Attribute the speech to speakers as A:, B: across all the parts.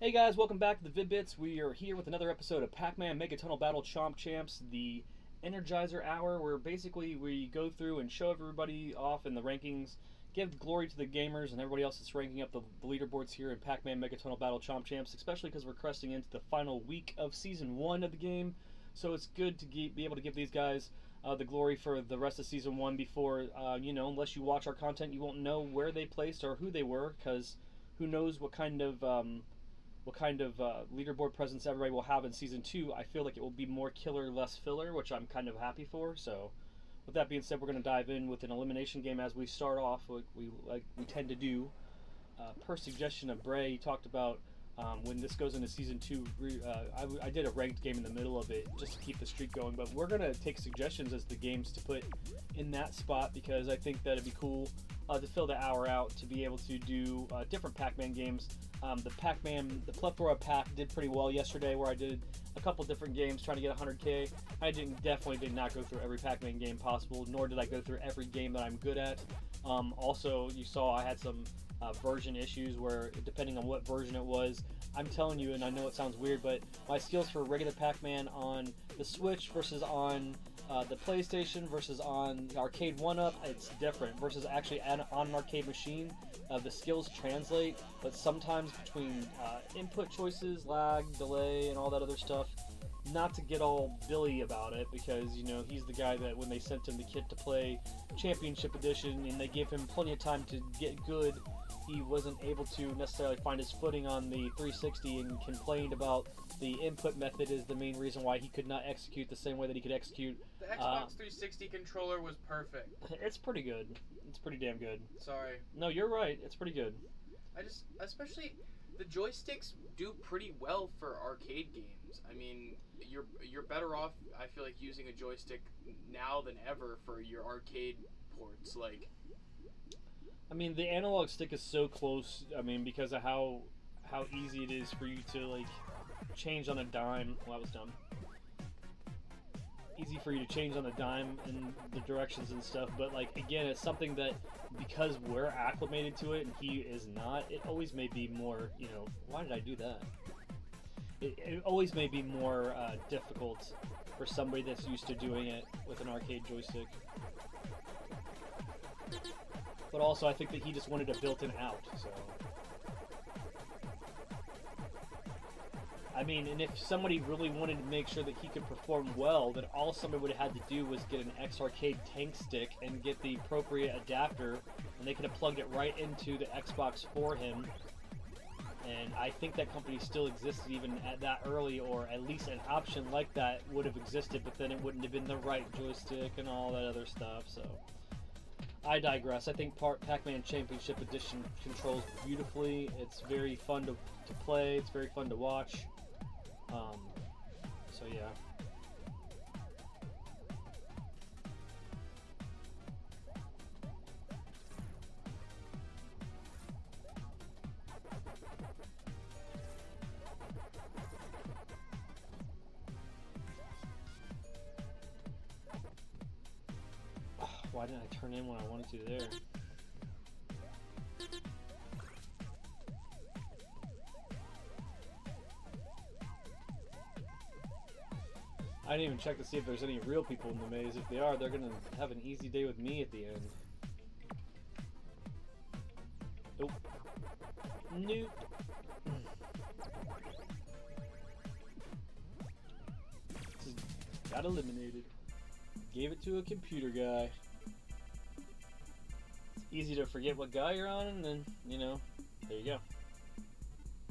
A: Hey guys, welcome back to the Vid-Bits. We are here with another episode of Pac-Man Megatonal Battle Chomp Champs, the Energizer Hour, where basically we go through and show everybody off in the rankings, give glory to the gamers and everybody else that's ranking up the leaderboards here in Pac-Man Megatonal Battle Chomp Champs, especially because we're cresting into the final week of Season 1 of the game. So it's good to be able to give these guys the glory for the rest of Season 1 before, unless you watch our content, you won't know where they placed or who they were, because who knows what kind of leaderboard presence everybody will have in Season 2. I feel like it will be more killer, less filler, which I'm kind of happy for. So with that being said, we're going to dive in with an elimination game as we start off, like we tend to do. Per suggestion of Bray, he talked about when this goes into Season 2, I did a ranked game in the middle of it just to keep the streak going, but we're going to take suggestions as the games to put in that spot, because I think that it'd be cool to fill the hour out, to be able to do different Pac-Man games. The Plethora Pack did pretty well yesterday, where I did a couple different games trying to get 100K. I definitely did not go through every Pac-Man game possible, nor did I go through every game that I'm good at. Also, you saw I had some version issues where, depending on what version it was, I'm telling you, and I know it sounds weird, but my skills for regular Pac-Man on the Switch versus on the PlayStation versus on the Arcade 1-Up, it's different. Versus actually on an arcade machine, the skills translate, but sometimes between input choices, lag, delay, and all that other stuff, not to get all Billy about it, because, he's the guy that when they sent him the kit to play Championship Edition and they gave him plenty of time to get good, he wasn't able to necessarily find his footing on the 360 and complained about the input method is the main reason why he could not execute the same way that he could execute.
B: The Xbox 360 controller was perfect.
A: It's pretty good. It's pretty damn good.
B: Sorry.
A: No, you're right. It's pretty good.
B: Especially the joysticks do pretty well for arcade games. I mean, you're better off, I feel like, using a joystick now than ever for your arcade ports.
A: I mean, the analog stick is so close, because of how easy it is for you to, change on a dime. Well, that was dumb. Easy for you to change on a dime in the directions and stuff, but, again, it's something that, because we're acclimated to it and he is not, it always may be more, why did I do that? It always may be more difficult for somebody that's used to doing it with an arcade joystick. But also, I think that he just wanted a built-in out, so... and if somebody really wanted to make sure that he could perform well, then all somebody would have had to do was get an X-Arcade tank stick and get the appropriate adapter, and they could have plugged it right into the Xbox for him. And I think that company still existed even at that early, or at least an option like that would have existed, but then it wouldn't have been the right joystick and all that other stuff, so... I digress. I think Pac-Man Championship Edition controls beautifully. It's very fun to play. It's very fun to watch. So yeah. Why didn't I turn in when I wanted to there? I didn't even check to see if there's any real people in the maze. If they are, they're gonna have an easy day with me at the end. Nope. Nope. Got eliminated. Gave it to a computer guy. It's easy to forget what guy you're on, and then, there you go.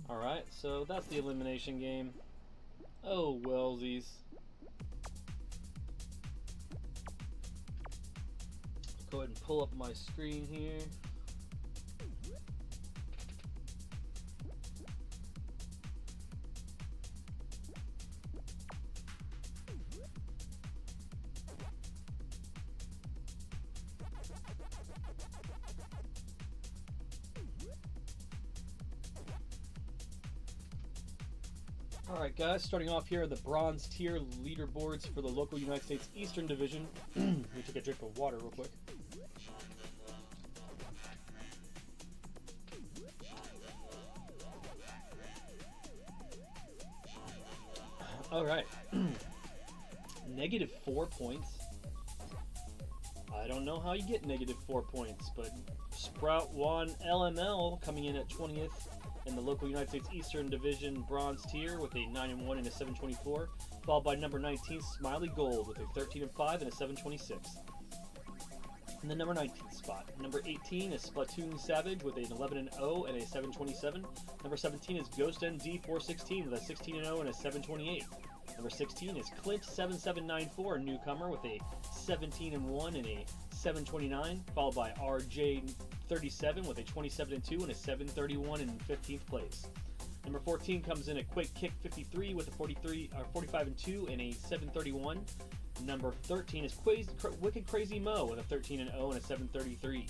A: Alright, so that's the elimination game. Oh, wellsies. Go ahead and pull up my screen here. Alright guys, starting off here are the bronze tier leaderboards for the local United States Eastern Division. Let me take a drink of water real quick. All right. -4 points. I don't know how you get -4 points, but Sprout Juan LML coming in at 20th in the local United States Eastern Division bronze tier with a 9-1 and a 724, followed by number 19 Smiley Gold with a 13-5 and a 726. In the number 19 spot, number 18 is Splatoon Savage with an 11-0 and a 727. Number 17 is Ghost ND416 with a 16-0 and a 728. Number 16 is Clint7794, a newcomer with a 17-1 and a 729, followed by RJ37 with a 27-2 and a 731 in 15th place. Number 14 comes in at Quick Kick 53 with a 45-2 and a 731. Number 13 is Wicked Crazy Mo with a 13-0 and a 733.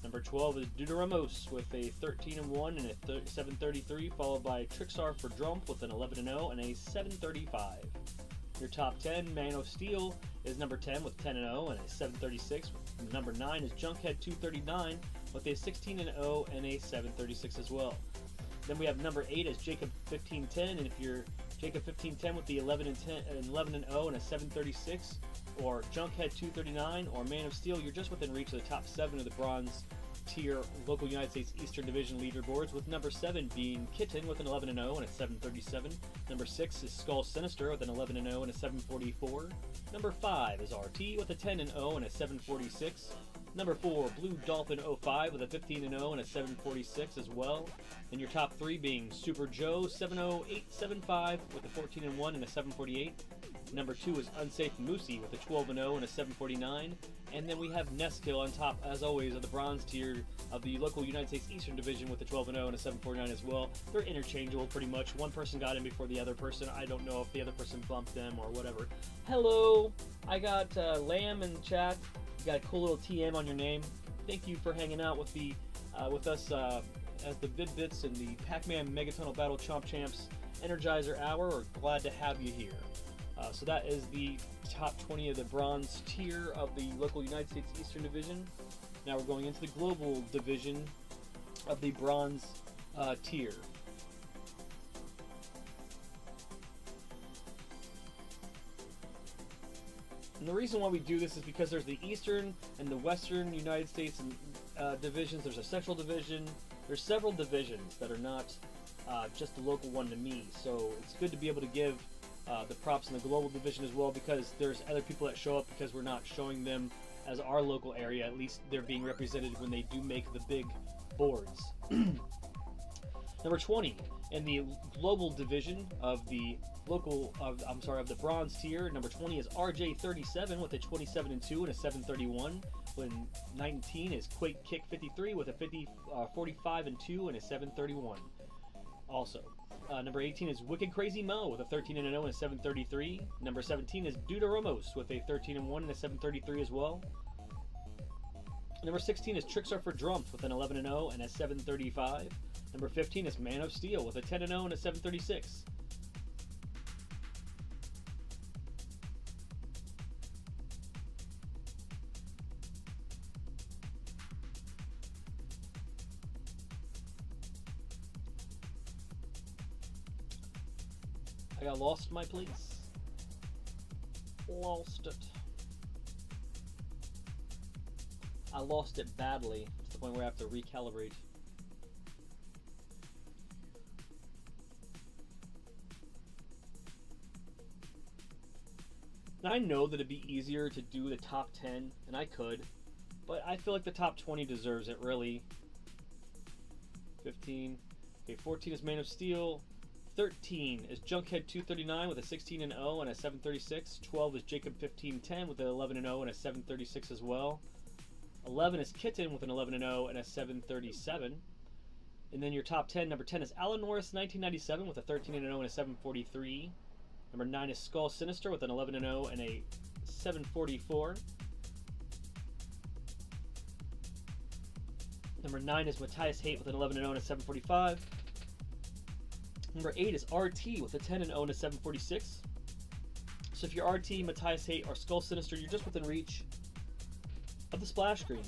A: Number 12 is Deuteramos with a 13-1 and a 733, followed by Trixar for Jump with an 11-0 and a 735. Your top 10, Man of Steel, is number 10 with 10-0 and a 736. Number 9 is Junkhead 239 with a 16-0 and a 736 as well. Then we have number 8 is Jacob 1510, and if you're Jacob 1510 with the 11-0 and a 736, or Junkhead 239, or Man of Steel, you're just within reach of the top 7 of the bronze tier local United States Eastern Division leaderboards, with number 7 being Kitten with an 11-0 and a 737. Number 6 is Skull Sinister with an 11-0 and a 744. Number 5 is RT with a 10-0 and a 746. Number 4, Blue Dolphin 05 with a 15-0 and a 746 as well. And your top 3 being Super Joe 70875 with a 14-1 and a 748. Number 2 is Unsafe Moosey with a 12-0 and a 749. And then we have Neskill on top, as always, of the bronze tier of the local United States Eastern Division with a 12-0 and a 749 as well. They're interchangeable pretty much. One person got in before the other person. I don't know if the other person bumped them or whatever. Hello! I got Lamb in chat. You got a cool little TM on your name. Thank you for hanging out with us as the Vid-Bits and the Pac-Man Megatonal Battle Chomp Champs Energizer Hour. We're glad to have you here. So that is the top 20 of the bronze tier of the local United States Eastern Division. Now we're going into the global division of the bronze tier. And the reason why we do this is because there's the Eastern and the Western United States divisions. There's a Central Division. There's several divisions that are not just the local one to me. So it's good to be able to give the props in the global division as well, because there's other people that show up because we're not showing them as our local area. At least they're being represented when they do make the big boards. Number 20 in the global division of the of the bronze tier. Number 20 is RJ37 with a 27-2 and a 731. When 19 is Quake Kick 53 with a 45-2 and a 731. Also, number 18 is Wicked Crazy Mo with a 13-0 and a 733. Number 17 is Deuteramos with a 13-1 and a 733 as well. Number 16 is Trixar for Drump with an 11-0 and a 735. Number 15 is Man of Steel with a 10-0 and a 736. I lost my place. Lost it. I lost it badly to the point where I have to recalibrate. Now I know that it'd be easier to do the top 10, and I could, but I feel like the top 20 deserves it, really. 15. Okay, 14 is Man of Steel. 13 is Junkhead 239 with a 16-0 and a 736. 12 is Jacob 1510 with an 11-0 and a 736 as well. 11 is Kitten with an 11-0 and a 737. And then your top 10, number 10 is Alan Norris 1997 with a 13-0 and a 743. Number 9 is Skull Sinister with an 11-0 and a 744. Number 9 is Matthias Haight with an 11-0 and a 745. Number 8 is RT with a 10-0 and a 746. So if you're RT, Matthias Haight, or Skull Sinister, you're just within reach of the splash screen,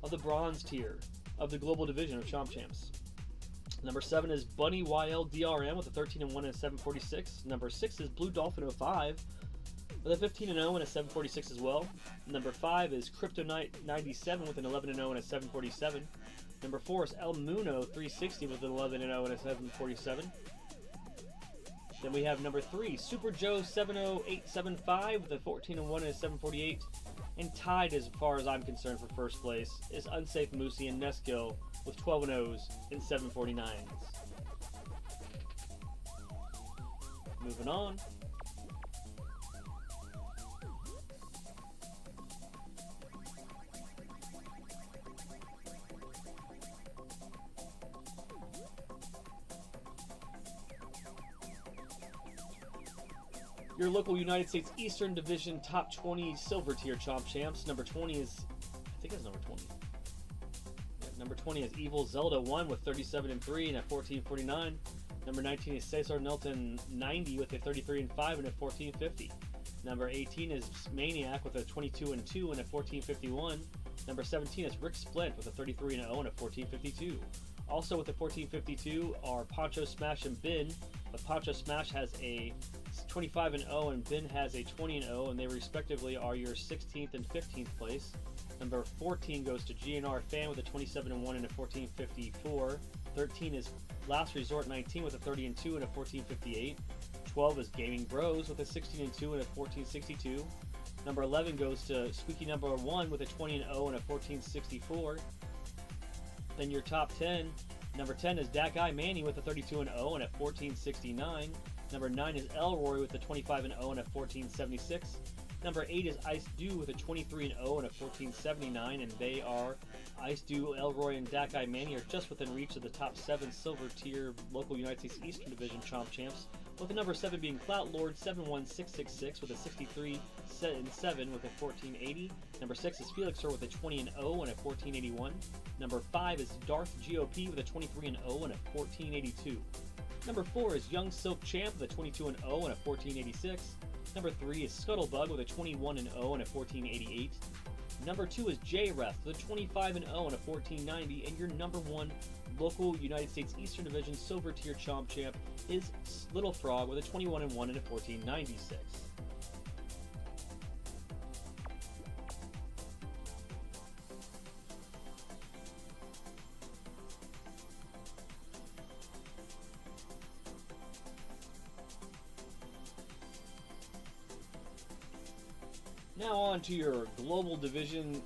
A: of the bronze tier, of the global division of Chomp Champs. Number 7 is Bunny YLDRM with a 13-1 and a 746. Number 6 is Blue Dolphin 05 with a 15-0 and a 746 as well. Number 5 is Crypto Knight 97 with an 11-0 and a 747. Number 4 is El Muno 360 with an 11-0 and a 747. Then we have number 3, Super Joe 70875 with a 14-1 and a 748. And tied, as far as I'm concerned, for first place is Unsafe Moosey and Neskill with 12-0s and 749s. Moving on. Your local United States Eastern Division top 20 silver tier Chomp champs. Number 20 is, I think it's number 20. Yeah, number 20 is Evil Zelda 1 with 37-3 and a 1449. Number 19 is Cesar Nelton 90 with a 33-5 and a 1450. Number 18 is Maniac with a 22-2 and a 1451. Number 17 is Rick Splint with a 33-0 and a 1452. Also with the 1452 are Poncho Smash and Bin, but Poncho Smash has a 25-0 and Bin has a 20-0, and they respectively are your 16th and 15th place. Number 14 goes to GNR Fan with a 27-1 and a 1454. 13 is Last Resort 19 with a 30-2 and a 1458. 12 is Gaming Bros with a 16-2 and a 1462. Number 11 goes to Squeaky Number 1 with a 20-0 and a 1464. Then your top 10, number 10 is Dat Guy Manny with a 32-0 and a 1469. Number 9 is Elroy with a 25-0 and a 1476. Number 8 is Ice Dew with a 23-0 and a 1479, and they are Ice Dew, Elroy, and Dat Guy Manny are just within reach of the top 7 silver tier local United States Eastern Division Chomp champs, with the number 7 being Clout Lord 71666 with a 63-7 with a 1480. Number 6 is Felixer with a 20-0 and a 1481. Number 5 is Darth GOP with a 23-0 and a 1482. Number 4 is Young Silk Champ with a 22-0 and a 1486. Number 3 is Scuttlebug with a 21-0 and a 1488. Number 2 is J-Ref with a 25-0 and a 1490. And your number 1 local United States Eastern Division Silver Tier Chomp Champ is Little Frog with a 21-1 and a 1496. Now on to your Global Division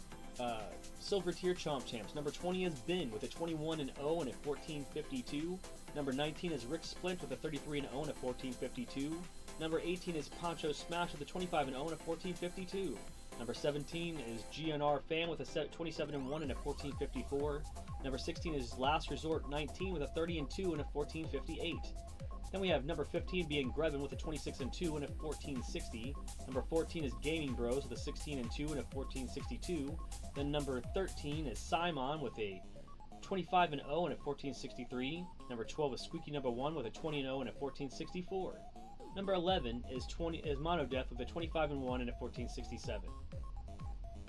A: Silver Tier Chomp Champs. Number 20 is Bin with a 21-0 and a 1452. Number 19 is Rick Splint with a 33-0 and a 1452. Number 18 is Poncho Smash with a 25-0 and a 1452. Number 17 is GNR Fan with a 27-1 and a 1454. Number 16 is Last Resort 19 with a 30-2 and a 1458. Then we have number 15 being Grevin with a 26-2 and a 1460. Number 14 is Gaming Bros with a 16-2 and a 1462. Then number 13 is Simon with a 25-0 and a 1463. Number 12 is Squeaky Number 1 with a 20-0 and a 1464. Number 11 is Monodef with a 25-1 and a 1467.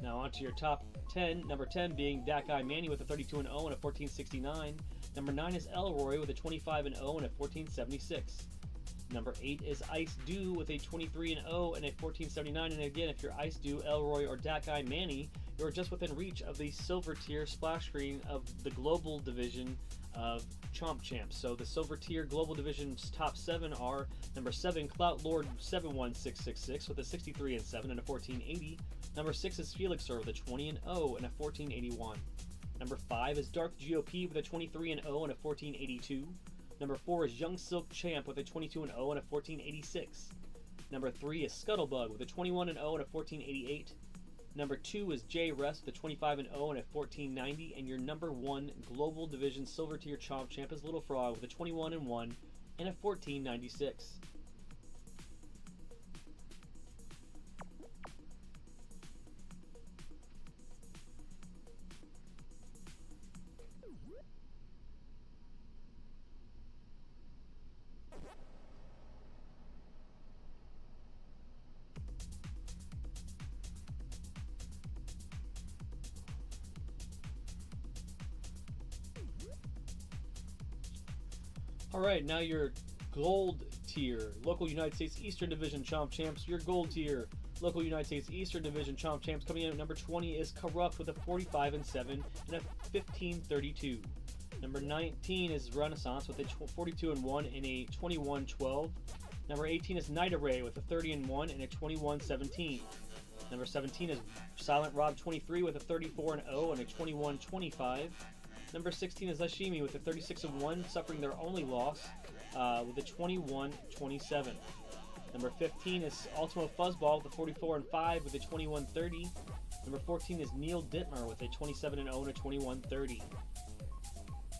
A: Now on to your top 10. Number 10 being Dat Guy Manny with a 32-0 and a 1469. Number 9 is Elroy with a 25-0 and a 1476. Number 8 is Ice Dew with a 23-0 and a 1479. And again, if you're Ice Dew, Elroy, or Dat Guy Manny, you're just within reach of the silver tier splash screen of the global division of Chomp Champs. So the silver tier global division's top 7 are number 7 Clout Lord 71666 with a 63-7 and a 1480. Number 6 is Felixer with a 20-0 and a 1481. Number 5 is Darth GOP with a 23-0 and a 1482. Number 4 is Young Silk Champ with a 22-0 and a 1486. Number 3 is Scuttlebug with a 21-0 and a 1488. Number 2 is J Rest with a 25-0 and a 1490. And your number 1 Global Division Silver Tier Chomp Champ is Little Frog with a 21-1 and a 1496. Alright, now your gold tier. Local United States Eastern Division Chomp Champs. Your gold tier. Local United States Eastern Division Chomp Champs. Coming in at number 20 is Corrupt with a 45-7 and a 15-32. Number 19 is Renaissance with a 42-1 and a 21-12. Number 18 is Night Array with a 30-1 and a 21-17. Number 17 is Silent Rob 23 with a 34-0 and a 21-25. Number 16 is Lashimi with a 36-1, suffering their only loss with a 21-27. Number 15 is Ultimo Fuzzball with a 44-5 with a 21-30. Number 14 is Neil Dittmer with a 27-0 and a 21-30.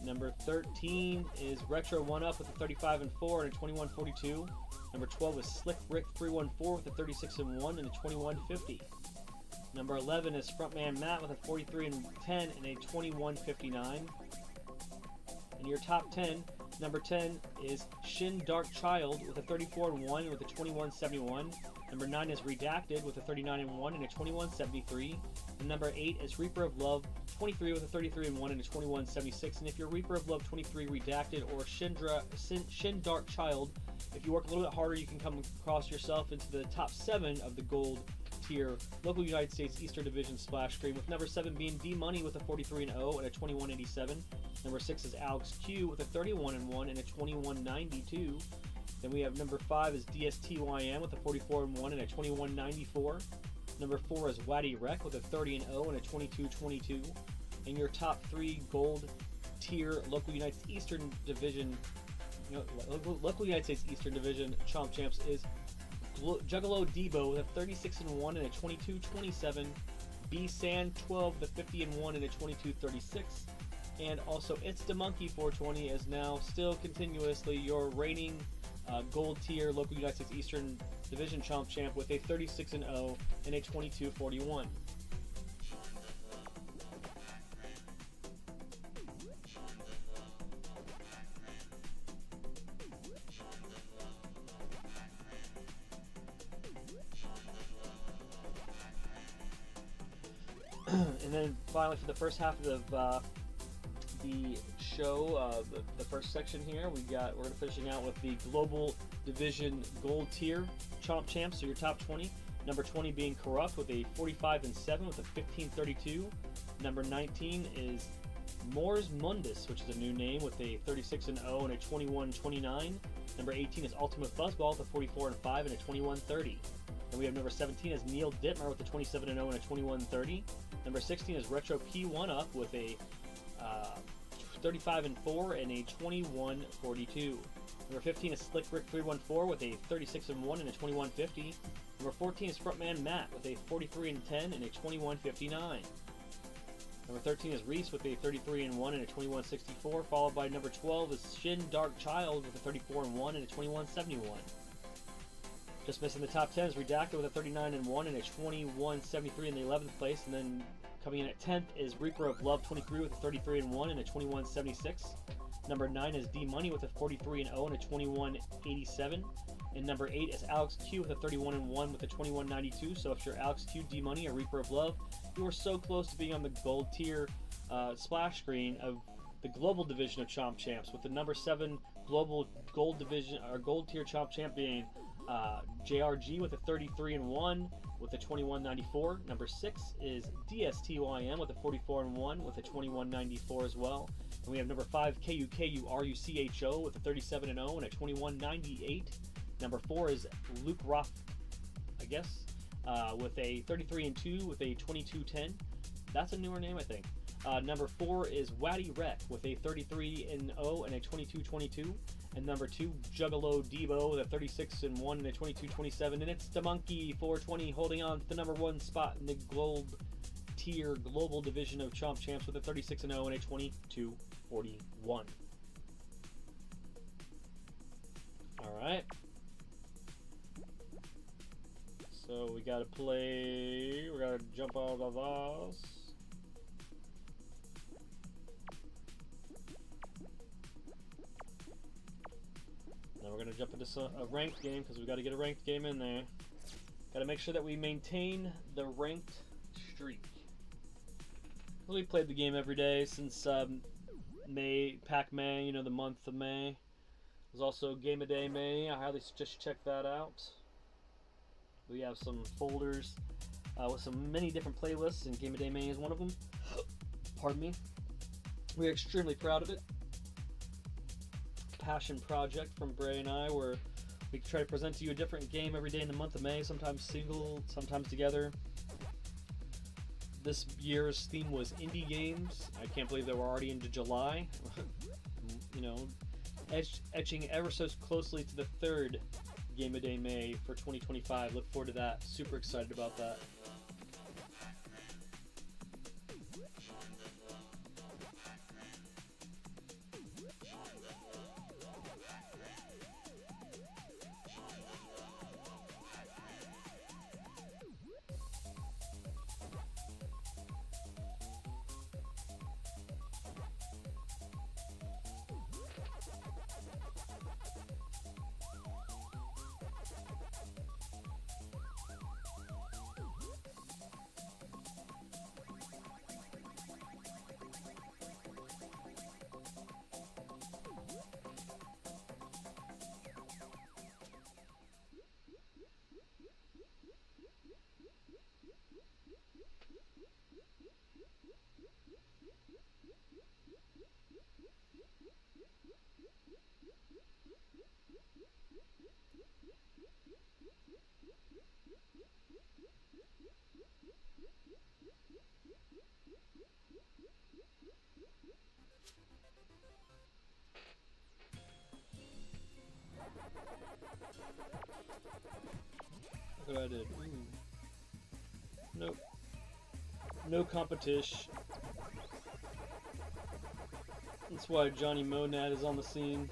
A: Number 13 is Retro 1-Up with a 35-4 and a 21-42. Number 12 is Slick Rick 314 with a 36-1 and a 21-50. Number 11 is Frontman Matt with a 43-10 and a 21-59. And your top 10, number 10 is Shin Dark Child with a 34-1 with a 21-71. Number 9 is Redacted with a 39-1 and a 21-73. And number 8 is Reaper of Love 23 with a 33-1 and a 21-76. And if you're Reaper of Love 23 Redacted or Shin Dark Child, if you work a little bit harder, you can come across yourself into the top 7 of the gold tier Local United States Eastern Division splash screen, with number 7 being D-Money with a 43-0 and a 21-87. Number 6 is Alex Q with a 31-1 and a 21-92. Then we have number 5 is DSTYM with a 44-1 and a 21-94. Number 4 is Waddy Rec with a 30-0 and a 22-22. And your top 3 gold tier Local United States Eastern Division, Local United States Eastern Division Chomp Champs is Juggalo Debo with a 36-1 and a 22-27. B San 12 with a 50-1 and a 22-36. And also It's the Monkey 420 is now still continuously your reigning gold tier Local United States Eastern Division Chomp Champ with a 36-0 and a 22-41. And then finally, for the first half of the show, the first section here, we're going to finishing out with the Global Division Gold Tier Chomp Champs. So your top 20. Number 20 being Corrupt with a 45-7 with a 15-32. Number 19 is Mors Mundus, which is a new name, with a 36-0 and a 21-29. Number 18 is Ultimate Fuzzball with a 44-5 and a 21-30. Then we have number 17 is Neil Dittmer with a 27-0 and a 21-30. Number 16 is Retro P1-Up with a 35-4 and a 21-42. Number 15 is Slick Rick 314 with a 36-1 and a 21-50. Number 14 is Frontman Matt with a 43-10 and a 21-59. Number 13 is Reese with a 33-1 and a 21-64, followed by number 12 is Shin Dark Child with a 34-1 and a 21-71. Just missing the top 10 is Redacted with a 39-1 and a 21-73 in the 11th place, and then coming in at 10th is Reaper of Love 23 with a 33-1 and a 21-76. Number 9 is D-Money with a 43-0 and a 21-87. And number 8 is Alex Q with a 31-1 with a 21-92. So if you're Alex Q, D-Money, or Reaper of Love, you are so close to being on the gold tier splash screen of the Global Division of Chomp Champs, with the number 7 Global Gold Division or Gold Tier Chomp Champ being JRG with a 33-1 with a 21-94. Number 6 is DSTYM with a 44-1 with a 21-94 as well. And we have number 5 KUKURUCHO with a 37-0 and a 21-98. Number 4 is Luke Roth, I guess, with a 33-2 with a 22-10. That's a newer name, I think. Number 4 is Waddy Rec with a 33-0 and a 22-22. And number 2, Juggalo Debo with a 36-1 and a 22-27. And it's the Monkey 420 holding on to the number 1 spot in the gold tier Global Division of Chomp Champs with a 36-0 and a 22-41. Alright. So we gotta play, we gotta jump out of us. Now we're gonna jump into a ranked game because we gotta get a ranked game in there. Gotta make sure that we maintain the ranked streak. We played the game every day since May, Pac-Man, the month of May. There's also Game of Day May. I highly suggest you check that out. We have some folders with some many different playlists, and Game of Day May is one of them. Pardon me. We're extremely proud of it. Passion project from Bray and I, where we try to present to you a different game every day in the month of May, sometimes single, sometimes together. This year's theme was indie games. I can't believe that we're already into July. You know, etching ever so closely to the third Game of Day May for 2025. Look forward to that. Super excited about that. Look what I did. Nope. No competition. That's why Johnny Monad is on the scene.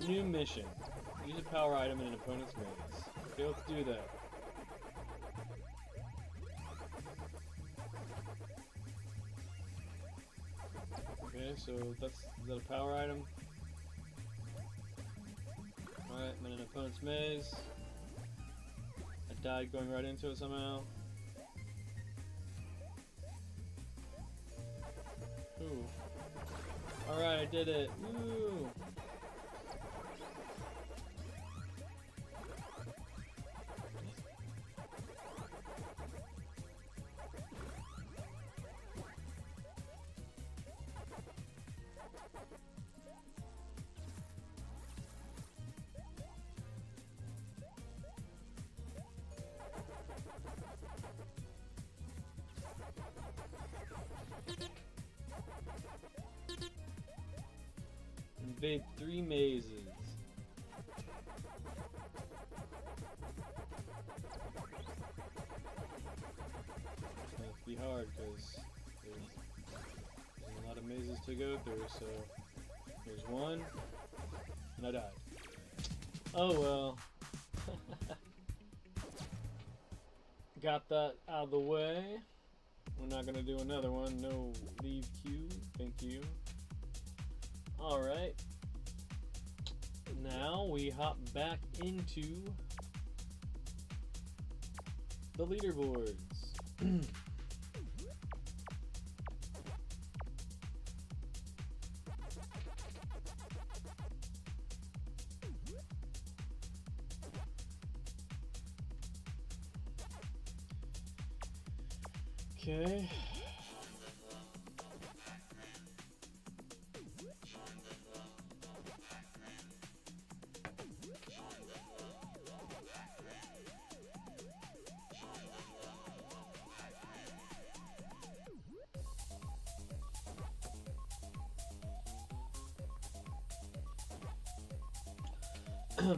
A: New mission. Use a power item in an opponent's maze. Okay, let's do that. Okay, so is that a power item? Alright, I'm in an opponent's maze. I died going right into it somehow. Ooh. Alright, I did it. Woo! Invade 3 mazes. It's going to be hard because there's a lot of mazes to go through, so here's one, and I died. Oh well. Got that out of the way. We're not going to do another one. No leave queue. Thank you. Alright. Now we hop back into the leaderboards. Okay.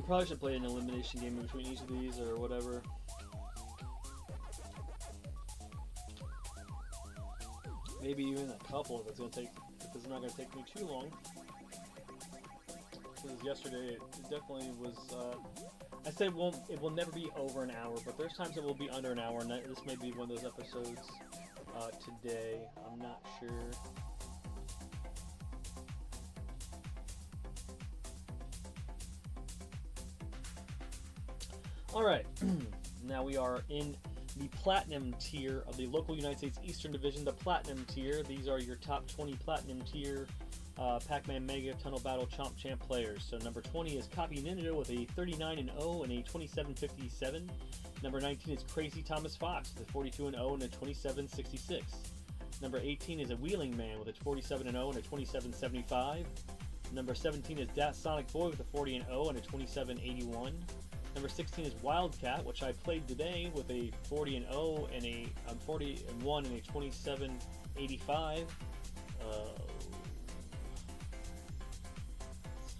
A: Probably should play an elimination game between each of these or whatever. Maybe even a couple if it's not gonna take me too long. Because yesterday it definitely was. I said it will never be over an hour, but there's times it will be under an hour, and this may be one of those episodes today. I'm not sure. All right, now we are in the Platinum tier of the local United States Eastern Division. The Platinum tier, these are your top 20 Platinum tier Pac-Man Mega Tunnel Battle Chomp Champ players. So number 20 is Copy Ninja with a 39-0 and a 27.57. Number 19 is Crazy Thomas Fox with a 42-0 and a 27.66. Number 18 is a Wheeling Man with a 47-0 and a 27.75. Number 17 is Dat Sonic Boy with a 40-0 and a 27.81. Number 16 is Wildcat, which I played today with a 40-0 and a 41 and a 27.85. 19,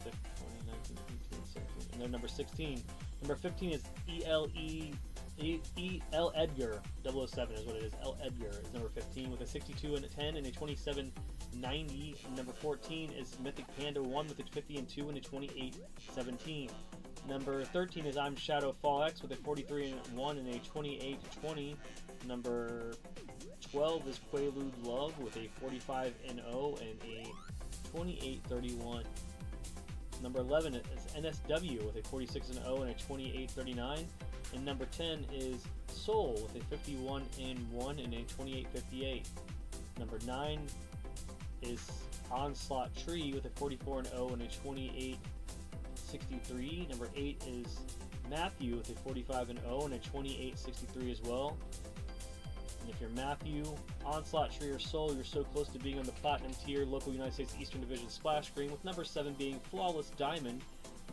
A: 18, 17. And then number 16. Number 15 is El Edgar 007 is what it is. El Edgar is number 15 with a 62 and a 10 and a 27.90. Number 14 is Mythic Panda 1 with a 50-2 and a 28.17. Number 13 is I'm Shadow Fall X with a 43-1 and a 28.20. Number 12 is Quaalude Love with a 45-0 and a 28.31. Number 11 is NSW with a 46-0 and a 28.39. And number 10 is Soul with a 51-1 and a 28.58. Number 9 is Onslaught Tree with a 44-0 and a 28.63. Number 8 is Matthew with a 45-0 and a 28.63 as well. And if you're Matthew, Onslaught Tree, or Soul, you're so close to being on the Platinum tier local United States Eastern Division splash screen, with number 7 being Flawless Diamond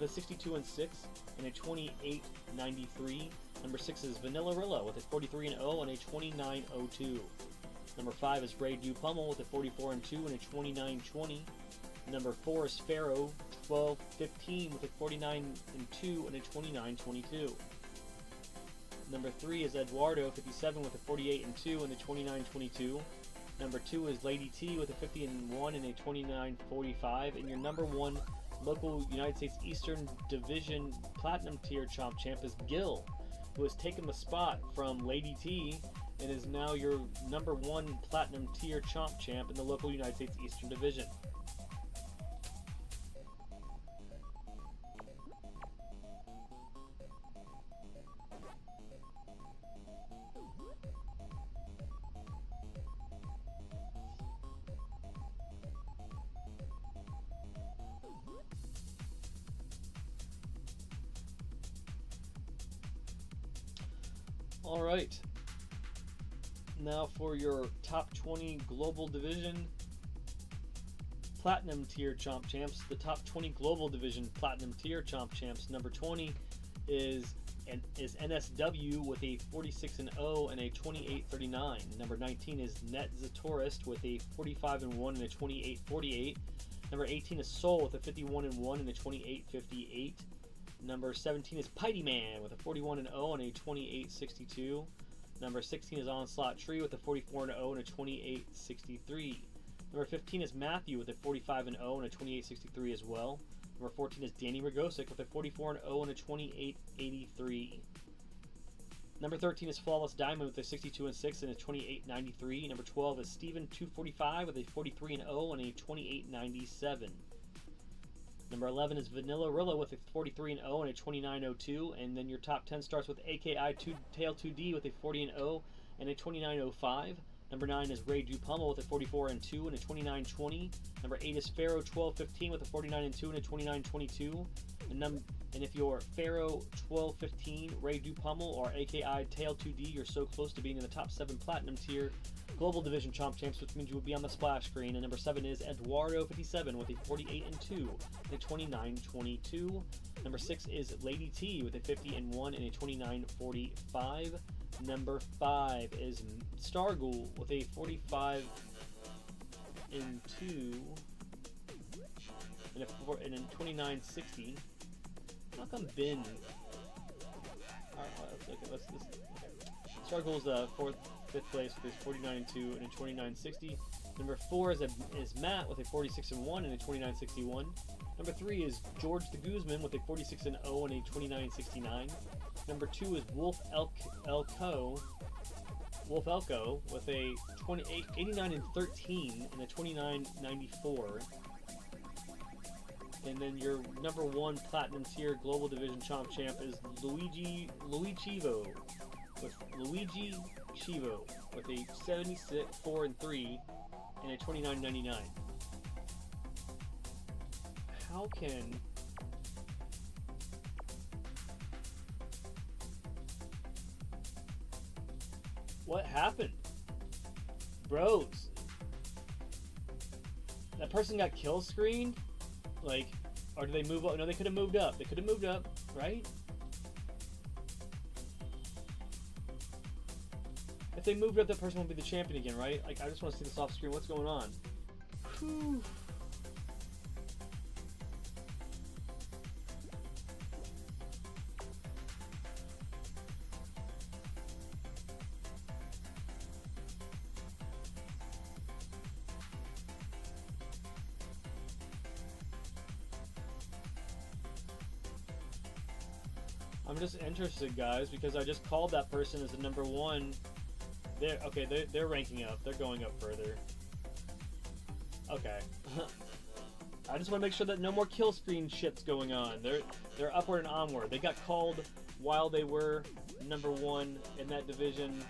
A: with a 62-6 and a 28.93. Number 6 is Vanilla Rilla with a 43-0 and a 29.02. Number 5 is Ray Dupummel with a 44-2 and a 29.20. Number 4 is Pharaoh 12-15 with a 49-2 and a 29.22. Number 3 is Eduardo 57 with a 48-2 and a 29.22. Number 2 is Lady T with a 50-1 and a 29.45. And your number 1 local United States Eastern Division Platinum tier Chomp Champ is Gil, who has taken the spot from Lady T and is now your number 1 Platinum tier Chomp Champ in the local United States Eastern Division. All right, now for your top 20 global division platinum tier Chomp Champs. The top 20 global division platinum tier Chomp Champs. Number 20 is NSW with a 46-0 and a 28.39. Number 19 is Net Zatorist with a 45-1 and a 28.48. Number 18 is Soul with a 51-1 and a 28.58. Number 17 is Piety Man with a 41-0 and a 28.62. Number 16 is Onslaught Tree with a 44-0 and a 28.63. Number 15 is Matthew with a 45-0 and a 28.63 as well. Number 14 is Danny Rogosic with a 44-0 and a 28.83. Number 13 is Flawless Diamond with a 62-6 and a 28.93. Number 12 is Steven 245 with a 43-0 and a 28.97. Number 11 is Vanilla Rilla with a 43-0 and a 29.02, and then your top 10 starts with AKI Tail 2D with a 40-0 and a 29.05. Number 9 is Ray Dupummel with a 44-2 and a 29.20. Number 8 is Pharaoh 12-15 with a 49-2 and a 29.22. And if you're Pharaoh 12-15, Ray Dupummel, or AKI Tail 2D, you're so close to being in the top 7 Platinum tier Global Division Chomp Champs, which means you will be on the splash screen. And number 7 is Eduardo 57 with a 48-2 and a 29.22. Number 6 is Lady T with a 50-1 and a 29.45. Number 5 is Starghoul with a 45-2 and a 29.60. How come Ben? Let's Starghoul's 5th place with his 49-2 and a 29.60. Number 4 is Matt with a 46-1 and a 29.61. Number 3 is George the Guzman with a 46-0 and a 29.69. Number 2 is Wolf Elko with a 89-13 and a 29.94. And then your number 1 Platinum tier Global Division Chomp Champ is Luigi Chivo with a 74-3 and a 29.99. How can what happened? Bros, that person got kill screened? Like, or did they move up? No, they could have moved up. They could have moved up, right? If they moved up, that person will be the champion again, right? Like, I just want to see this off screen. What's going on? Whew. I'm just interested, guys, because I just called that person as the number 1. They're ranking up. They're going up further. Okay. I just want to make sure that no more kill screen shit's going on. They're upward and onward. They got called while they were number 1 in that division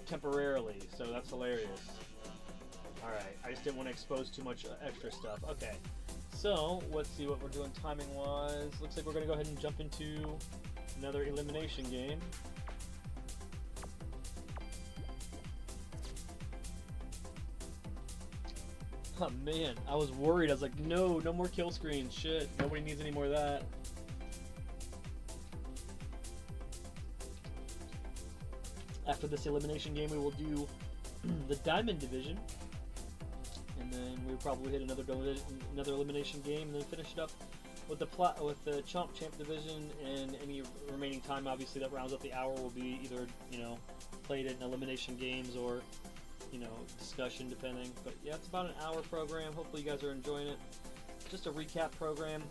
A: temporarily, so that's hilarious. Alright, I just didn't want to expose too much extra stuff. Okay, so let's see what we're doing timing-wise. Looks like we're going to go ahead and jump into another elimination game. Oh man, I was worried. I was like, no more kill screens. Shit, nobody needs any more of that. After this elimination game, we will do the Diamond Division, and then we'll probably hit another elimination game, and then finish it up with the Chomp Champ Division. And any remaining time, obviously, that rounds up the hour will be either played in elimination games or discussion, depending. But yeah, it's about an hour program. Hopefully you guys are enjoying it. Just a recap program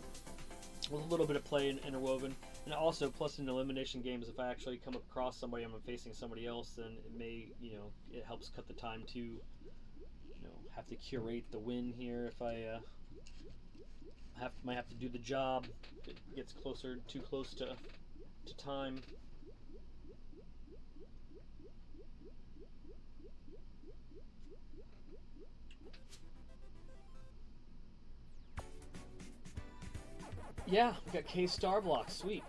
A: with a little bit of play interwoven, and also plus in elimination games, if I actually come across somebody, I'm facing somebody else, then it may it helps cut the time to have to curate the win here. If I might have to do the job, it gets too close to time. Yeah, we got K Star blocks, sweet.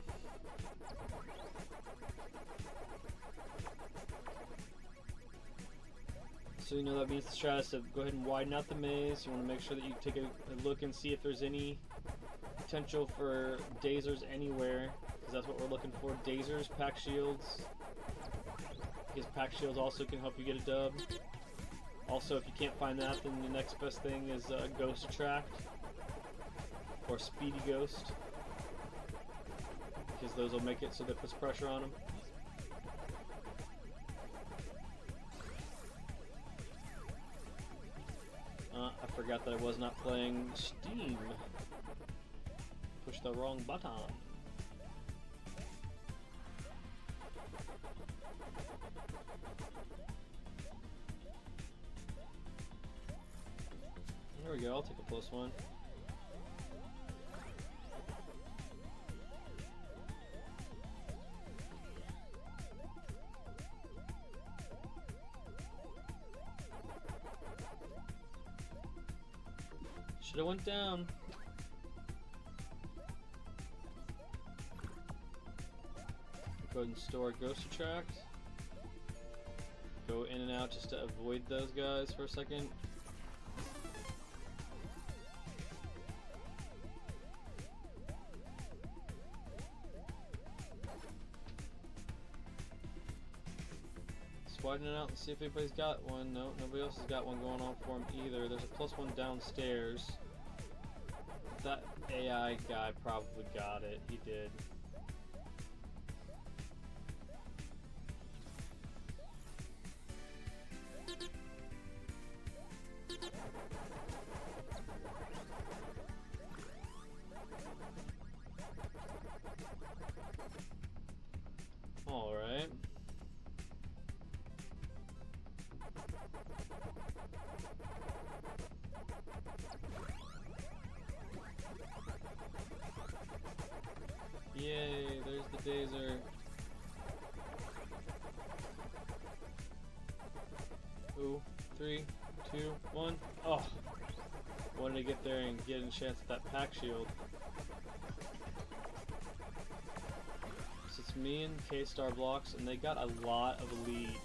A: So that means the strat is to go ahead and widen out the maze. You want to make sure that you take a look and see if there's any potential for dazers anywhere, because that's what we're looking for. Dazers, pack shields, because pack shields also can help you get a dub. Also, if you can't find that, then the next best thing is Ghost Attract or Speedy Ghost, because those will make it so that it puts pressure on them. I forgot that I was not playing Steam. Push the wrong button. There we go, I'll take a plus one. Should have went down. Go ahead and store Ghost Attract. Go in and out just to avoid those guys for a second. Just widen it out and see if anybody's got one. No, nobody else has got one going on for them either. There's a +1 downstairs. That AI guy probably got it. He did. All right. Yay, there's the Dazer. Ooh, 3, 2, 1. Oh! Wanted to get there and get a chance at that pack shield. So it's me and K-Star Blocks, and they got a lot of a lead.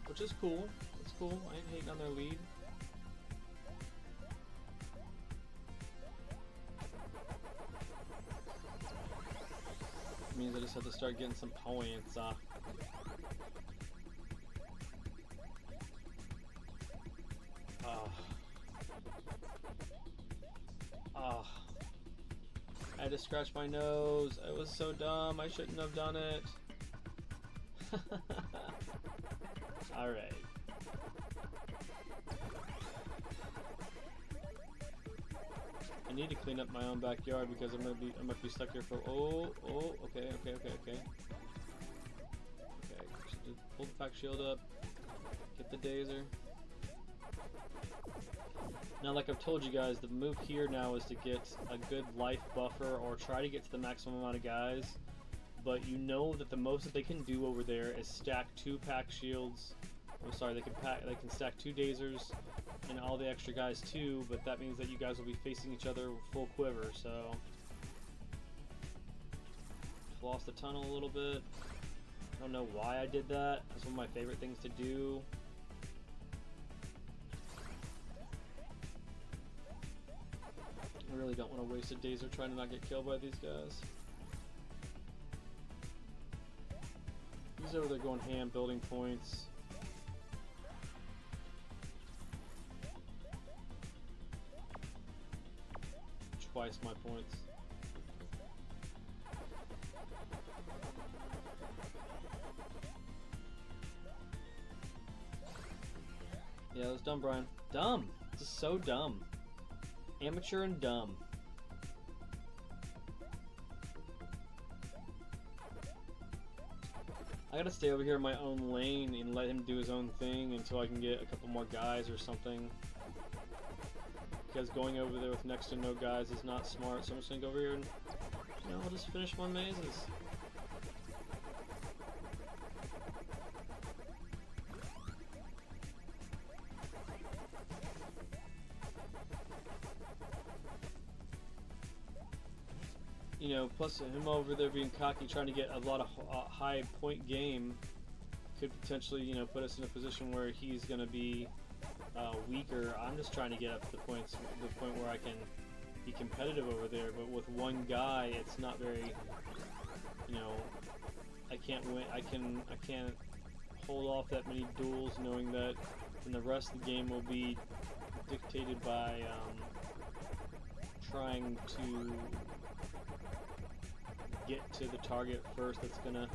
A: Which is cool. It's cool. I ain't hating on their lead. Means I just have to start getting some points. I had to scratch my nose. I was so dumb. I shouldn't have done it. Alright. I need to clean up my own backyard because I might be stuck here for okay. Okay, so pull the pack shield up, get the Dazer. Now, like I've told you guys, the move here now is to get a good life buffer or try to get to the maximum amount of guys. But you know that the most that they can do over there is stack 2 pack shields. I'm sorry, they can stack 2 Dazers and all the extra guys too. But that means that you guys will be facing each other full quiver. So floss the tunnel a little bit. I don't know why I did that. That's one of my favorite things to do. I really don't want to waste a Dazer trying to not get killed by these guys. He's over there going ham, building points. Twice my points. Yeah, that was dumb, Brian. Dumb! This is so dumb. Amateur and dumb. I gotta stay over here in my own lane and let him do his own thing until I can get a couple more guys or something. Because going over there with next to no guys is not smart, so I'm just gonna go over here and, you know, I'll just finish my mazes. You know, plus him over there being cocky, trying to get a lot of high point game could potentially, you know, put us in a position where he's going to be weaker. I'm just trying to get up to the point where I can be competitive over there. But with one guy, it's not very, you know, I can't win. I can't hold off that many duels, knowing that then the rest of the game will be dictated by trying to get to the target first. That's gonna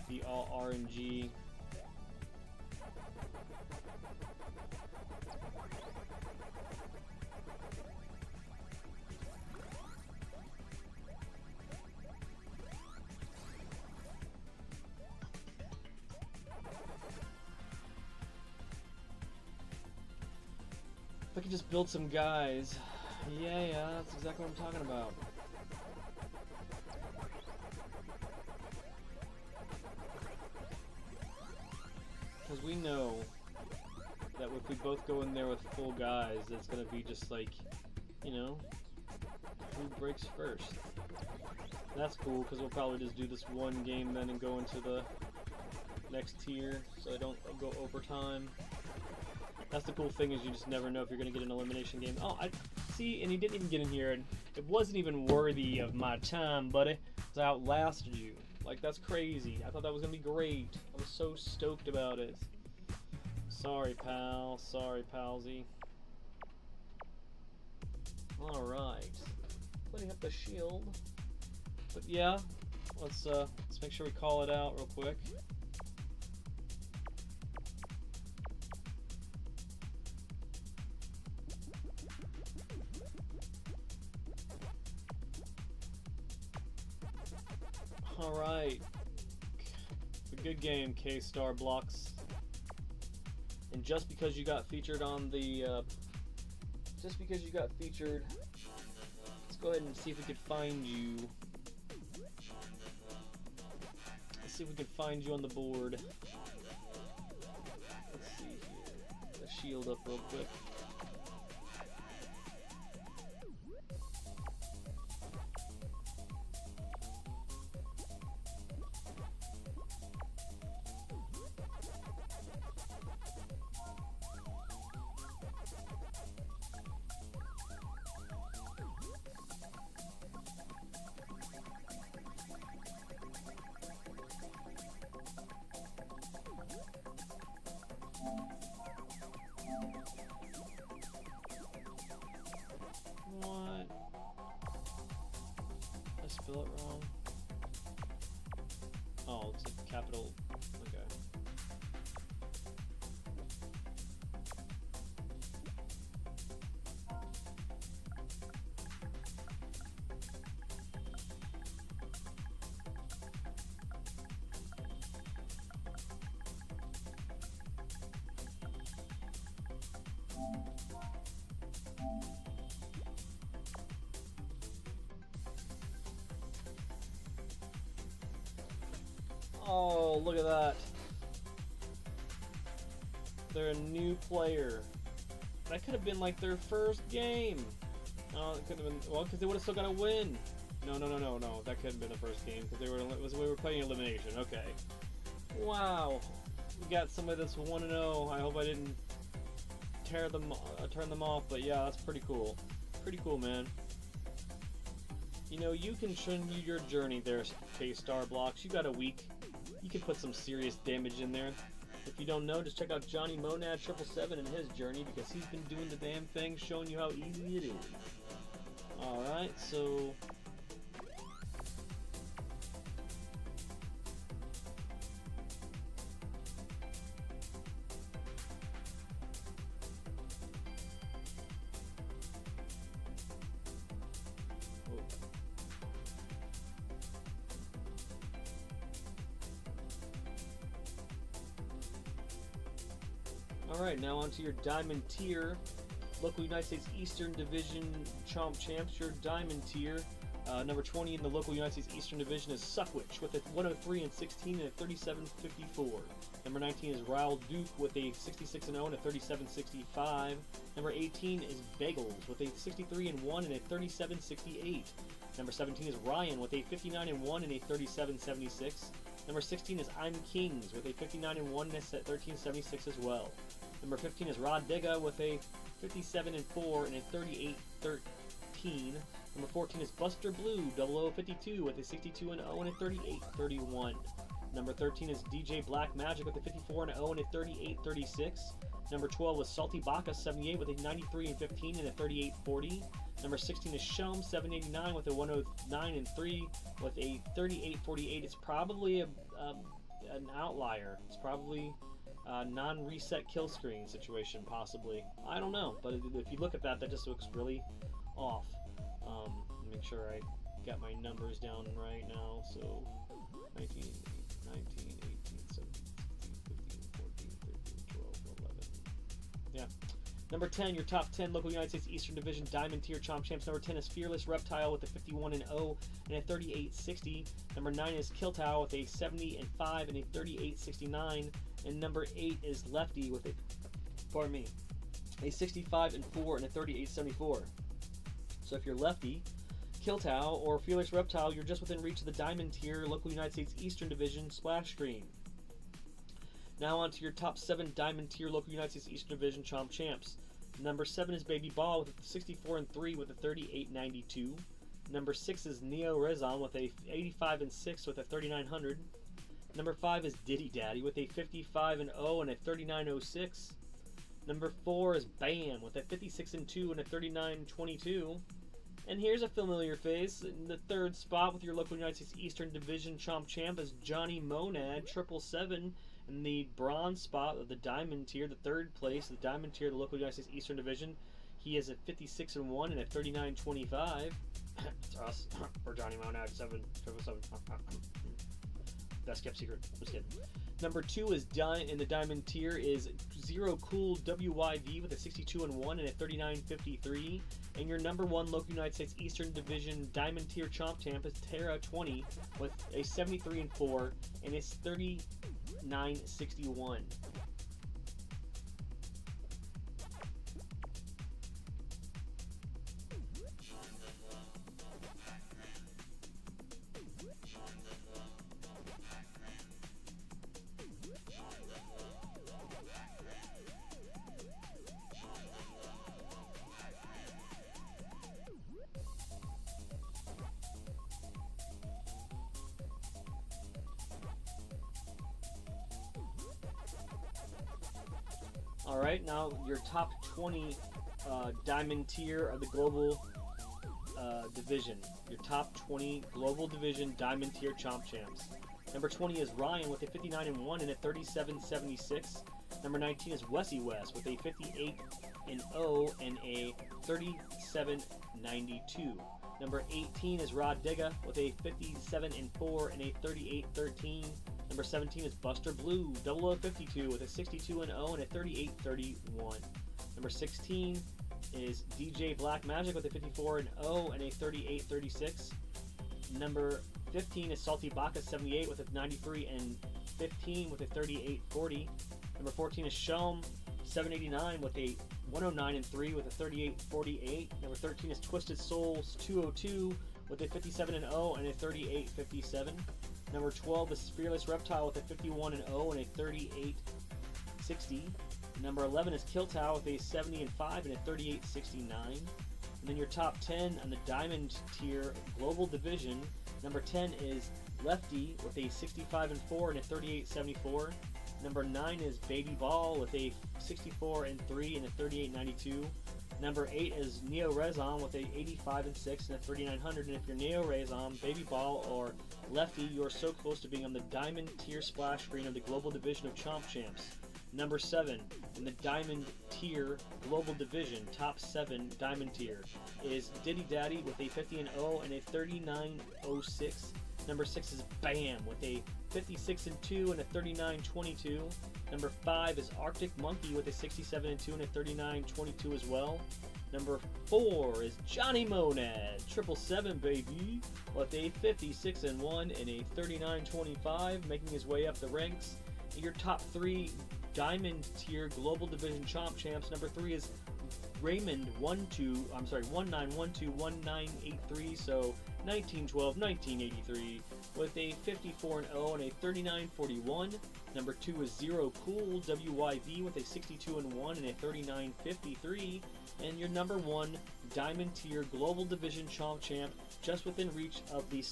A: be all RNG. If I could just build some guys. Yeah, that's exactly what I'm talking about. Because we know that if we both go in there with full guys, it's going to be just like, you know, who breaks first. That's cool, because we'll probably just do this one game then and go into the next tier, so I don't go overtime. That's the cool thing, is you just never know if you're going to get an elimination game. Oh, I see, and he didn't even get in here, and it wasn't even worthy of my time, buddy. So I outlasted you. Like, that's crazy. I thought that was going to be great. I was so stoked about it. Sorry, pal. Sorry, palsy. Alright. Putting up the shield. But yeah, let's make sure we call it out real quick. Alright. A good game, K-Star Blocks. And just because you got featured on the, let's go ahead and see if we could find you see if we can find you on the board. Let's see here. Let's shield up real quick. What? I spell it wrong. Oh, it's a capital. Okay. Oh, look at that. They're a new player. That could have been like their first game. Oh, it could have been, well, because they would have still got to win. No. That couldn't have been the first game because we were playing elimination. Okay. Wow. We got somebody that's 1-0. I hope I didn't turn them off, but yeah, that's pretty cool. Pretty cool, man. You know, you can continue your journey there, K-Star Blocks. You got a week. You can put some serious damage in there. If you don't know, just check out Johnny Monad 777 and his journey because he's been doing the damn thing, showing you how easy it is. Alright, so... Alright, now onto your Diamond Tier. Local United States Eastern Division Chomp Champs, your Diamond Tier. Number 20 in the local United States Eastern Division is Suckwitch with a 103 and 16 and a 37.54. Number 19 is Ryle Duke with a 66 and 0 and a 37.65. Number 18 is Bagels with a 63 and 1 and a 37.68. Number 17 is Ryan with a 59 and 1 and a 37.76. Number 16 is I'm Kings with a 59 and 1 and a 13.76 as well. Number 15 is Rod Digga with a 57 and 4 and a 38.13. Number 14 is Buster Blue 0052 with a 62 and 0 and a 38.31. Number 13 is DJ Black Magic with a 54 and 0 and a 38.36. Number 12 was Salty Baka 78 with a 93 and 15 and a 38.40. Number 16 is Chomp 789 with a 109 and 3 with a 38.48. It's probably an outlier. It's probably a non-reset kill screen situation, possibly. I don't know, but if you look at that, that just looks really off. Make sure I got my numbers down right now. So 19, 18, 17, 16, 15, 14, 13, 12, 11. Yeah. Number 10, your top 10 local United States Eastern Division Diamond Tier Chomp Champs. Number 10 is Fearless Reptile with a 51 and 0 and a 38.60. Number 9 is Killtow with a 70 and 5 and a 38.69. And number 8 is Lefty with a 65 and 4 and a 38.74. So if you're Lefty, Killtow, or Fearless Reptile, you're just within reach of the Diamond Tier local United States Eastern Division splash screen. Now on to your top 7 Diamond Tier local United States Eastern Division Chomp Champs. Number 7 is Baby Ball with a 64 and 3 with a 38.92. Number 6 is Neo Rezon with a 85 and 6 with a 3900. Number 5 is Diddy Daddy with a 55 and 0 and a 39.06. Number 4 is Bam with a 56 and 2 and a 39.22. And here's a familiar face. In the 3rd spot with your local United States Eastern Division Chomp Champ is Johnny Monad 777. In the bronze spot of the Diamond Tier, the 3rd place, the Diamond Tier, the local United States Eastern Division, he is at 56 and 1 and a 39.25. That's us, or Johnny Monad 777. That's kept secret. Just kidding. Number 2 is in the diamond tier is Zero Cool WYV with a 62-1 and a 39.53. And your number 1 local United States Eastern Division diamond tier Chomp Champ is Terra 20 with a 73-4 and it's 39.61. Alright, now your top 20 diamond tier of the global division. Your top 20 global division diamond tier Chomp Champs. Number 20 is Ryan with a 59-1 and a 37.76. Number 19 is Wessie West with a 58-0 and a 37.92. Number 18 is Rod Digga with a 57-4 and a 38.13. Number 17 is Buster Blue, 0052 with a 62-0 and a 38.31. Number 16 is DJ Black Magic with a 54-0 and a 38.36. Number 15 is Salty Baka 78 with a 93-15 with a 38.40. Number 14 is Chomp 789 with a 109-3 with a 38.48. Number 13 is Twisted Souls 202 with a 57-0 and a 38.57. Number 12 is Fearless Reptile with a 51-0 and a 38.60. Number 11 is Killtow with a 70-5 and a 38.69. And then your top 10 on the Diamond tier Global Division. Number 10 is Lefty with a 65-4 and a 38.74. Number 9 is Baby Ball with a 64-3 and a 38.92. Number 8 is Neo Rezon with a 85-6 and a 3900. And if you're Neo Rezon, Baby Ball, or Lefty, you are so close to being on the Diamond tier splash screen of the Global Division of Chomp Champs. Number 7 in the Diamond tier Global Division, top 7 Diamond tier, is Diddy Daddy with a 50-0 and a 39.06. Number 6 is Bam with a 56-2 and a 39.22. Number 5 is Arctic Monkey with a 67-2 and a 39.22 as well. Number 4 is Johnny Monad, 777 baby, with a 56-1 and a 39.25, making his way up the ranks. And your top 3 Diamond tier Global Division Chomp Champs. Number 3 is Raymond 1912-1983, so 1912, 1983, with a 54-0 and a 39.41. Number 2 is Zero Cool WYV with a 62-1 and a 39.53. And your number 1 Diamond tier Global Division Chomp Champ, just within reach of the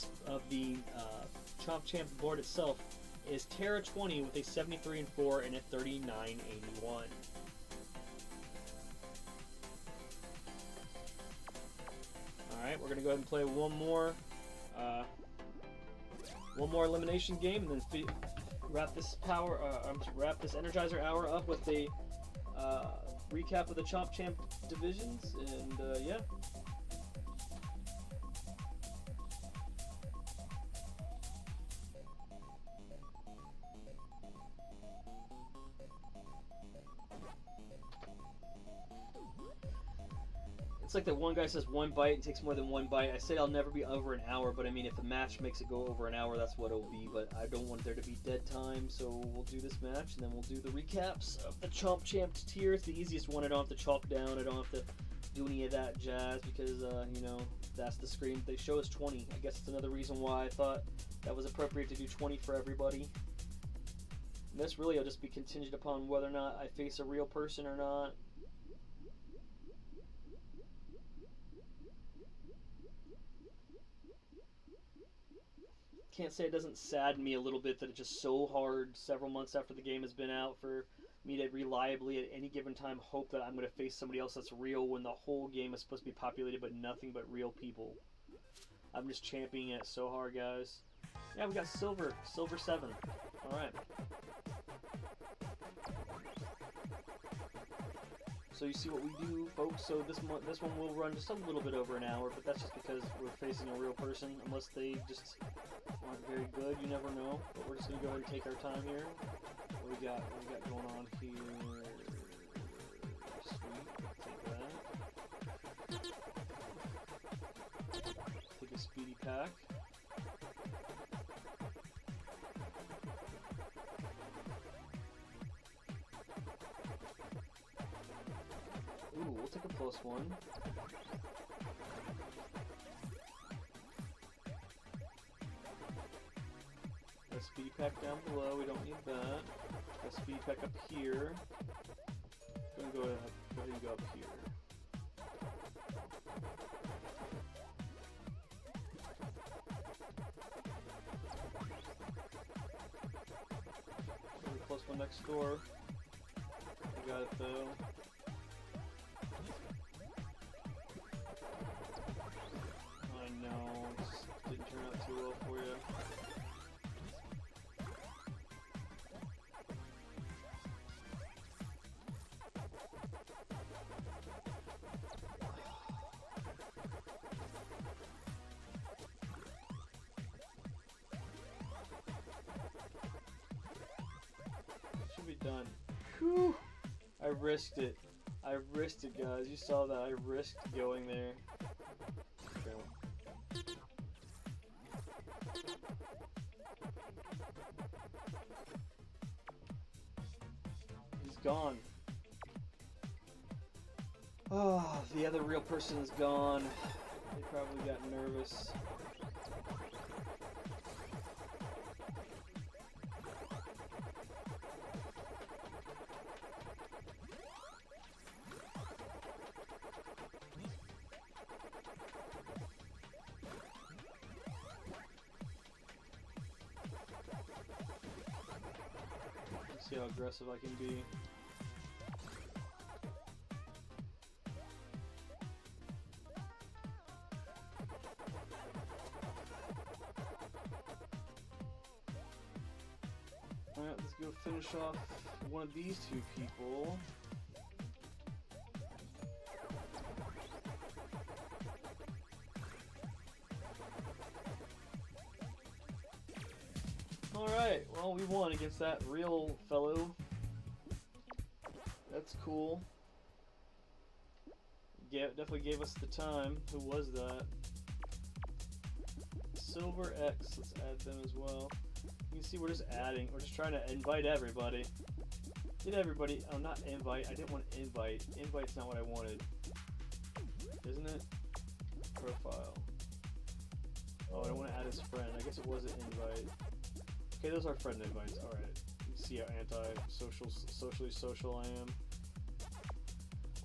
A: Chomp Champ board itself, is Terra 20 with a 73-4 and a 39.81. Alright, we're going to go ahead and play one more elimination game, and then wrap this Energizer hour up with a recap of the Chomp Champ divisions, and yeah. It's like that one guy says one bite, it takes more than one bite. I say I'll never be over an hour, but I mean, if the match makes it go over an hour, that's what it'll be. But I don't want there to be dead time, so we'll do this match, and then we'll do the recaps of the Chomp Champ tier. It's the easiest one. I don't have to chalk down. I don't have to do any of that jazz because, you know, that's the screen. They show us 20. I guess it's another reason why I thought that was appropriate to do 20 for everybody. And this really will just be contingent upon whether or not I face a real person or not. Can't say it doesn't sadden me a little bit that it's just so hard several months after the game has been out for me to reliably at any given time hope that I'm going to face somebody else that's real when the whole game is supposed to be populated by nothing but real people. I'm just championing it so hard, guys. Yeah, we got Silver 7. Alright. So you see what we do, folks. So this one will run just a little bit over an hour, but that's just because we're facing a real person, unless they just aren't very good. You never know. But we're just gonna go ahead and take our time here. What we got? What we got going on here? Sweet. Take that. Take a speedy pack. Ooh, we'll take a +1. A speed pack down below, we don't need that. A speed pack up here. I'm gonna go ahead and go up here. +1 next door. I got it though. I know, it just didn't turn out too well for you. Should be done. Whew! I risked it. I risked it, guys. You saw that. I risked going there. He's gone. Oh, the other real person is gone. They probably got nervous. Let's see how aggressive I can be. Alright, let's go finish off one of these two people. Alright, well, we won against that real fellow. That's cool. Yeah, definitely gave us the time. Who was that? Silver X, let's add them as well. You can see we're just adding, we're just trying to invite everybody. Did everybody, oh not invite, I didn't want invite. Invite's not what I wanted. Isn't it? Profile. Oh, I don't want to add his friend. I guess it was an invite. Okay, those are friend invites, alright. You see how socially social I am.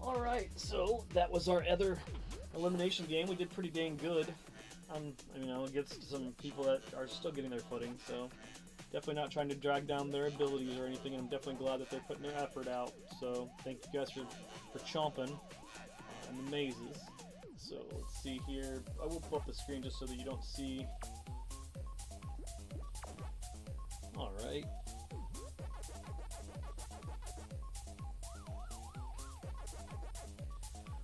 A: Alright, so that was our other elimination game. We did pretty dang good. You know, against some people that are still getting their footing, so definitely not trying to drag down their abilities or anything, and I'm definitely glad that they're putting their effort out. So thank you guys for chomping in the mazes. So let's see here. I will pull up the screen just so that you don't see. Alright.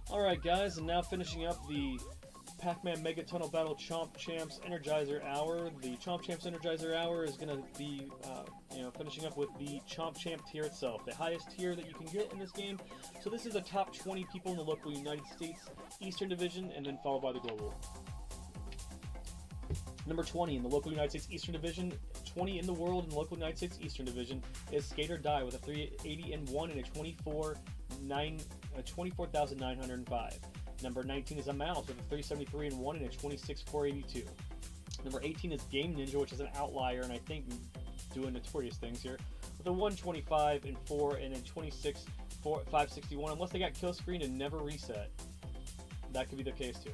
A: Alright guys, and now finishing up the Pac-Man Mega Tunnel Battle Chomp Champs Energizer Hour. The Chomp Champs Energizer Hour is going to be, finishing up with the Chomp Champ tier itself, the highest tier that you can get in this game. So this is the top 20 people in the local United States Eastern Division, and then followed by the global. Number 20 in the local United States Eastern Division, 20 in the world in the local United States Eastern Division is Skate or Die with a 380 and 1 and a 24,905. Number 19 is a Mouse with a 373 and 1 and a 26,482. Number 18 is Game Ninja, which is an outlier and I think doing notorious things here, with a 125 and 4 and a 26,561. Unless they got kill screened and never reset, that could be the case too.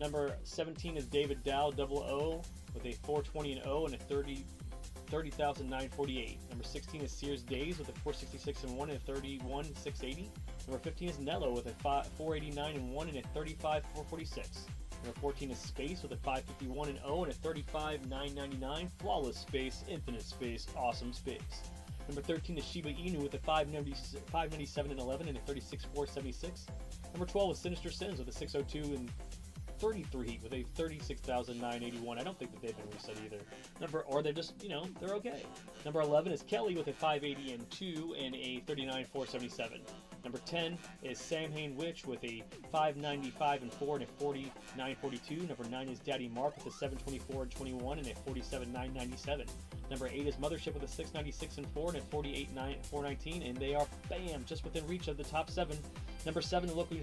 A: Number 17 is David Dow 00 with a 420 and 0 and a 30,948. Number 16 is Sears Days with a 466 and 1 and a 31,680. Number 15 is Nello with a 489 and 1 and a 35,446. Number 14 is Space with a 551 and 0 and a 35,999. Flawless Space, Infinite Space, Awesome Space. Number 13 is Shiba Inu with a 597 and 11 and a 36,476. Number 12 is Sinister Sins with a 602 and 33 with a 36,981. I don't think that they've been reset either. Or they're just, they're okay. Number 11 is Kelly with a 580 and 2 and a 39,477. Number 10 is Sam Hain Witch with a 595 and 4 and a 49,42. Number 9 is Daddy Mark with a 724 and 21 and a 47,997. Number 8 is Mothership with a 696 and 4 and a 48,419, and they are, bam, just within reach of the top 7. Number 7, the local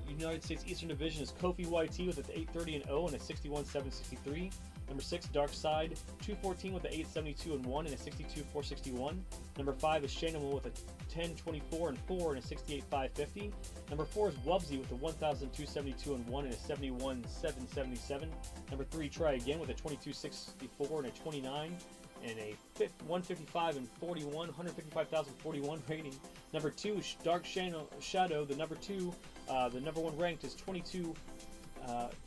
A: United States Eastern Division is Kofi YT with an 830 and 0 and a 61,763. Number 6, Dark Side 214 with an 872 and 1 and a 62,461. Number 5 is Shanimal with a 1024 and 4 and a 68,550. Number 4 is Wubsy with a 1,272 and 1 and a 71,777. Number 3, Try Again with a 2264 and a 29 and a 155 and 41, 155,041 rating. Number 2, Dark Shadow, the number 2, the number 1 ranked is 22.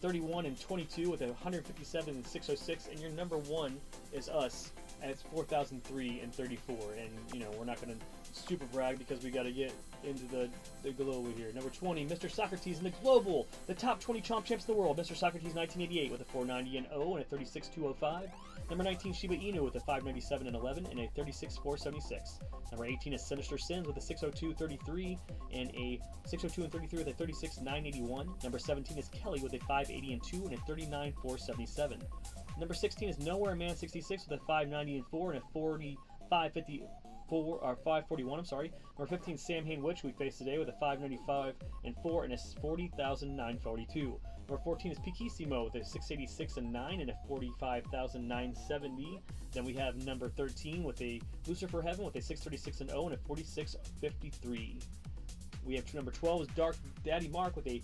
A: 31 and 22 with a 157 and 606, and your number 1 is us at 4,003 and 34. And we're not going to super brag because we got to get into the global here. Number 20, Mr. Socrates in the global, the top 20 Chomp champs in the world. Mr. Socrates 1988 with a 490 and 0 and a 36,205. Number 19, Shiba Inu with a 597 and 11 and a 36,476. Number 18 is Sinister Sins with a 602.33 and a 602 and 33 with a 36,981. Number 17 is Kelly with a 580 and 2 and a 39,477. Number 16 is Nowhere Man 66 with a 590 and 4 and a 45,54 or 541. I'm sorry. Number 15, Sam Hain Witch we faced today with a 595 and 4 and a 40,942. Number 14 is Pikissimo with a 686 and 9 and a 45,970. Then we have number 13 with a Lucifer Heaven with a 636 and 0 and a 4653. We have number 12 is Daddy Mark with a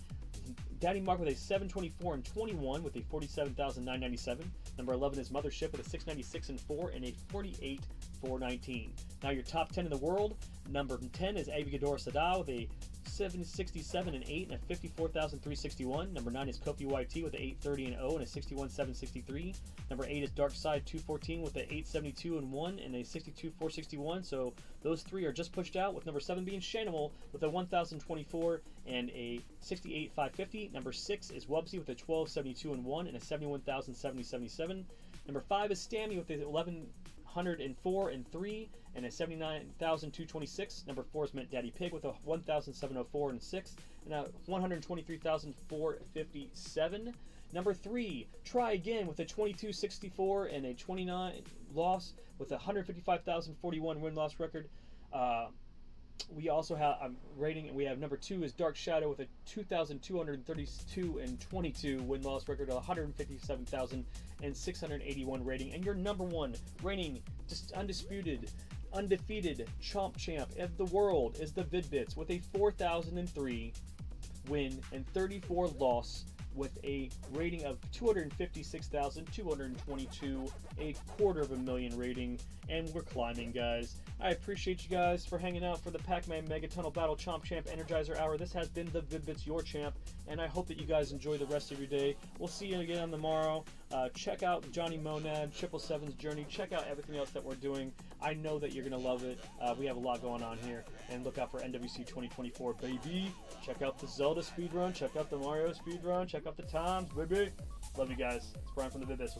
A: 724 and 21 with a 47,997. Number 11 is Mothership with a 696 and 4 and a 48,419. Now your top 10 in the world. Number 10 is Avigador Sada with a 767 and 8 and a 54,361. Number 9 is Kofi YT with an 830 and 0 and a 61,763. Number 8 is Dark Side 214 with an 872 and 1 and a 62,461. So those three are just pushed out, with number 7 being Shanimal with a 1,024 and a 68,550. Number 6 is Wubsy with a 1272 and 1 and a 71,077. Number 5 is Stammy with a 1,104 and 3 and a 79,226. Number 4 is Mint Daddy Pig with a 1,704 and 6 and a 123,457. Number 3, Try Again with a 2264 and a 29 loss with a 155,041 win-loss record. We also have rating. We have number 2 is Dark Shadow with a 2,232 and 22 win-loss record, 157,681 rating, and your number 1 reigning, just undefeated Chomp champ of the world is the Vid-Bits with a 4,003 win and 34 loss, with a rating of 256,222, a 250,000 rating, and we're climbing, guys. I appreciate you guys for hanging out for the Pac-Man Megatunnel Battle Chomp Champ Energizer Hour. This has been the Vid-Bits, your champ, and I hope that you guys enjoy the rest of your day. We'll see you again tomorrow. Check out Johnny Monad, 777's Journey. Check out everything else that we're doing. I know that you're going to love it. We have a lot going on here, and look out for NWC 2024, baby. Check out the Zelda speedrun. Check out the Mario speedrun. Check out the times, baby. Love you guys. It's Brian from the Vid-Bits.